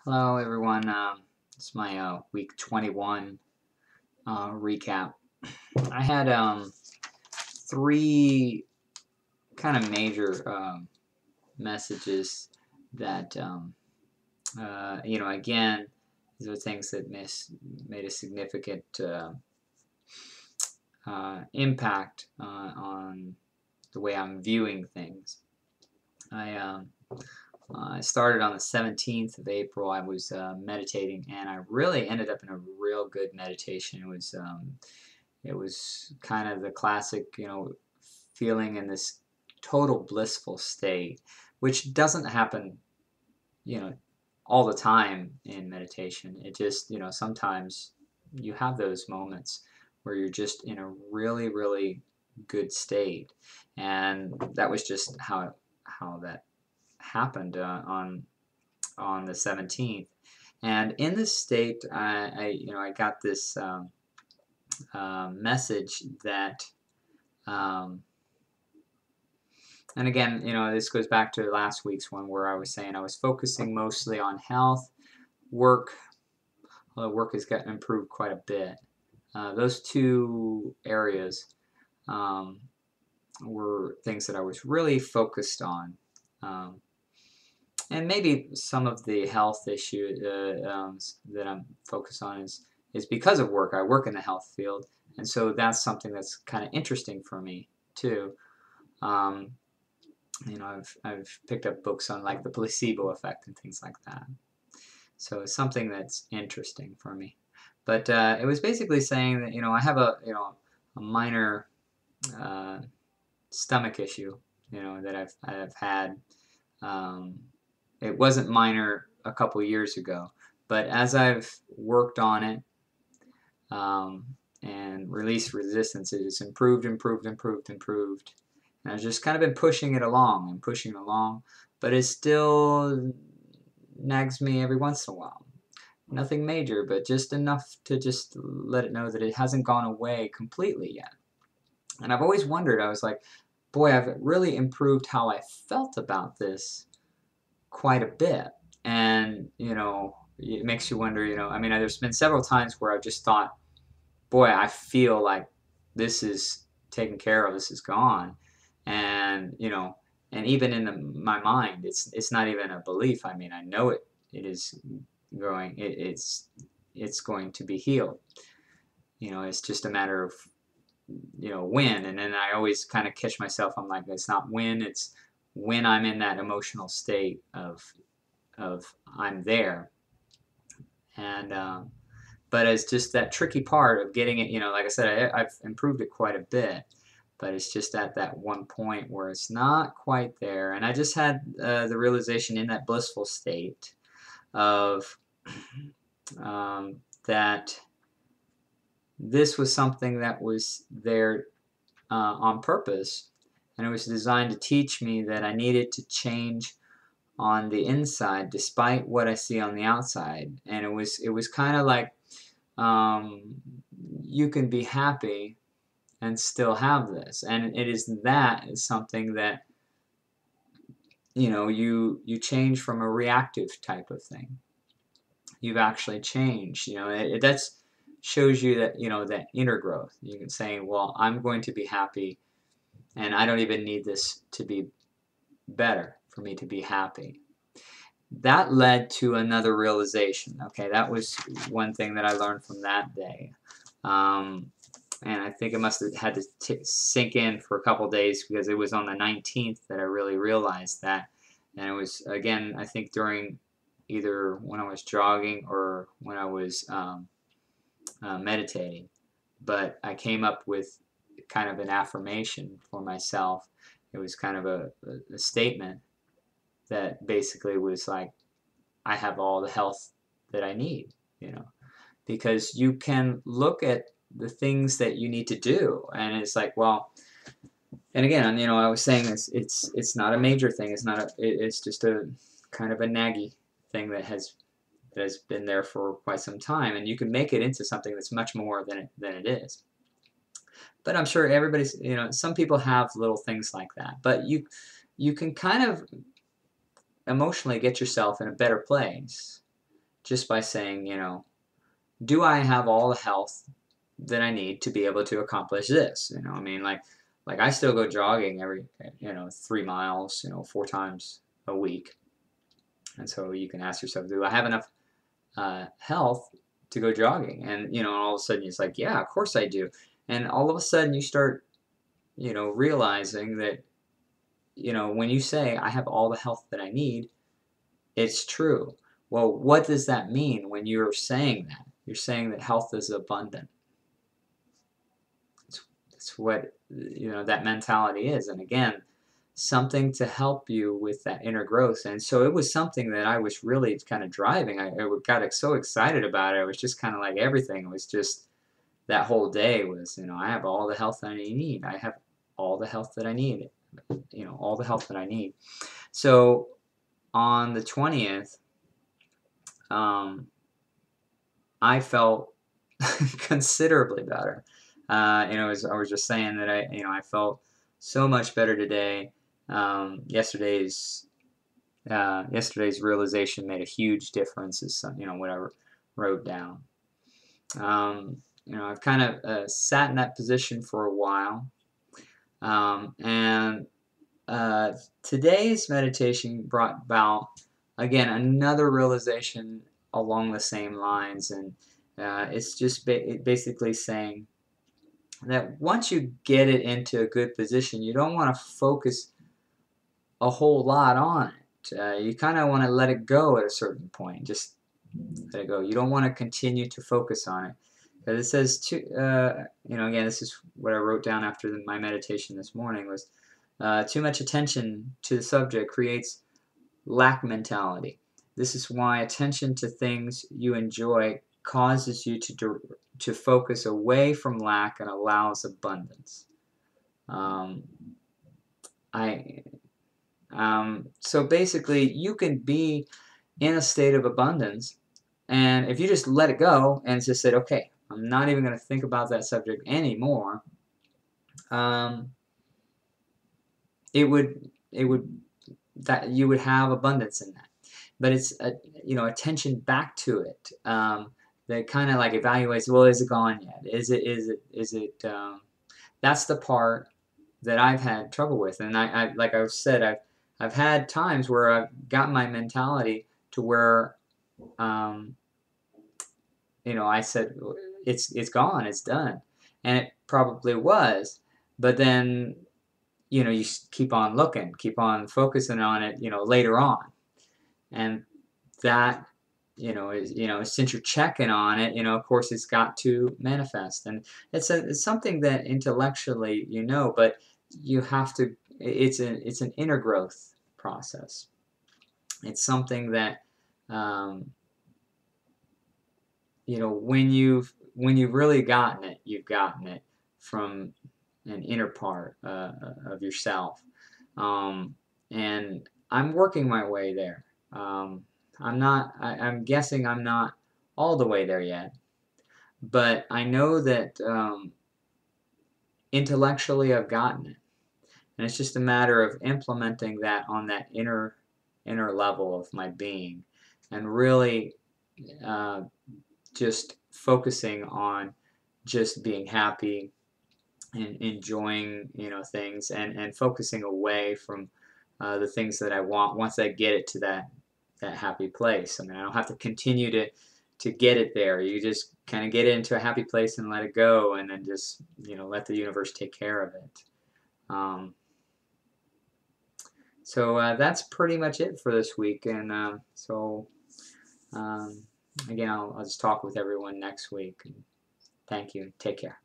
Hello, everyone. It's my week 21 recap. I had three kind of major messages that, again, these are things that made a significant impact on the way I'm viewing things. I started on the 17th of April. I was meditating, and I really ended up in a real good meditation. It was kind of the classic, feeling in this total blissful state, which doesn't happen, you know, all the time in meditation. It just, sometimes you have those moments where you're just in a really, really good state, and that was just how that happened on the 17th. And in this state, I got this message that, and again, this goes back to last week's one where I was saying I was focusing mostly on health, work, although work has gotten improved quite a bit. Those two areas were things that I was really focused on. And maybe some of the health issue that I'm focused on is because of work. I work in the health field, and so that's something that's kind of interesting for me too. I've picked up books on like the placebo effect and things like that. So it's something that's interesting for me. But it was basically saying that I have a minor stomach issue that I've had. It wasn't minor a couple years ago, but as I've worked on it and released resistance, it has improved. And I've just kind of been pushing it along, but it still nags me every once in a while. Nothing major, but just enough to just let it know that it hasn't gone away completely yet. And I've always wondered, I was like, boy, I've really improved how I felt about this quite a bit. And, it makes you wonder, there's been several times where I've just thought, boy, I feel like this is taken care of, this is gone. And, and even in my mind, it's not even a belief. I know it is going, it's going to be healed. It's just a matter of, when. And then I always kind of catch myself. I'm like, it's not when, it's when I'm in that emotional state of I'm there. And but it's just that tricky part of getting it. Like I said, I've improved it quite a bit, but it's just at that one point where it's not quite there. And I just had the realization in that blissful state of that this was something that was there on purpose, and it was designed to teach me that I needed to change on the inside despite what I see on the outside. And it was kind of like you can be happy and still have this, and it is something that you change from a reactive type of thing. You've actually changed. That's shows you that that inner growth. You can say, well, I'm going to be happy, and I don't even need this to be better for me to be happy. That led to another realization. Okay, that was one thing that I learned from that day. And I think it must have had to sink in for a couple days, because it was on the 19th that I really realized that. And it was, again, I think during either when I was jogging or when I was meditating. But I came up with kind of an affirmation for myself. It was kind of a statement that basically was like, I have all the health that I need, because you can look at the things that you need to do, and it's like, well, and again, I was saying this, it's not a major thing, it's just a kind of a naggy thing that has been there for quite some time, and you can make it into something that's much more than it is. But I'm sure everybody's, some people have little things like that, but you can kind of emotionally get yourself in a better place just by saying, do I have all the health that I need to be able to accomplish this? I mean, like I still go jogging every, 3 miles, 4 times a week. And so you can ask yourself, do I have enough health to go jogging? And, all of a sudden it's like, yeah, of course I do. And all of a sudden you start, realizing that, when you say I have all the health that I need, it's true. Well, what does that mean when you're saying that? You're saying that health is abundant. It's what, that mentality is. And again, something to help you with that inner growth. And so it was something that I was really kind of driving. I got so excited about it. It was just kind of like everything. It was just that whole day was, I have all the health that I need. I have all the health that I need. All the health that I need. So on the 20th, I felt considerably better. I was just saying that I felt so much better today. Yesterday's realization made a huge difference. Is what I wrote down. I've kind of sat in that position for a while, and today's meditation brought about again another realization along the same lines, and it's just basically saying that once you get it into a good position, you don't want to focus a whole lot on it. You kind of want to let it go at a certain point. Just let it go. You don't want to continue to focus on it. Because it says, again, this is what I wrote down after my meditation this morning, was too much attention to the subject creates lack mentality. This is why attention to things you enjoy causes you to focus away from lack and allows abundance. So basically, you can be in a state of abundance, and if you just let it go and just said, okay, I'm not even going to think about that subject anymore, you would have abundance in that. But it's attention back to it that kind of like evaluates. Well, is it gone yet? Is it? That's the part that I've had trouble with, and I like I said, I've had times where I've got my mentality to where, I said it's gone, it's done, and it probably was, but then you keep on looking, keep on focusing on it, later on. And that, is, since you're checking on it, of course it's got to manifest. And it's something that intellectually but you have to, it's an inner growth process. It's something that, when you've really gotten it, you've gotten it from an inner part of yourself. And I'm working my way there. I'm guessing I'm not all the way there yet, but I know that intellectually I've gotten it, and it's just a matter of implementing that on that inner level of my being, and really just focusing on just being happy and enjoying things, and focusing away from the things that I want once I get it to that happy place. I mean, I don't have to continue to get it there. You just kind of get it into a happy place and let it go, and then just let the universe take care of it. So that's pretty much it for this week, and again, I'll just talk with everyone next week. Thank you. Take care.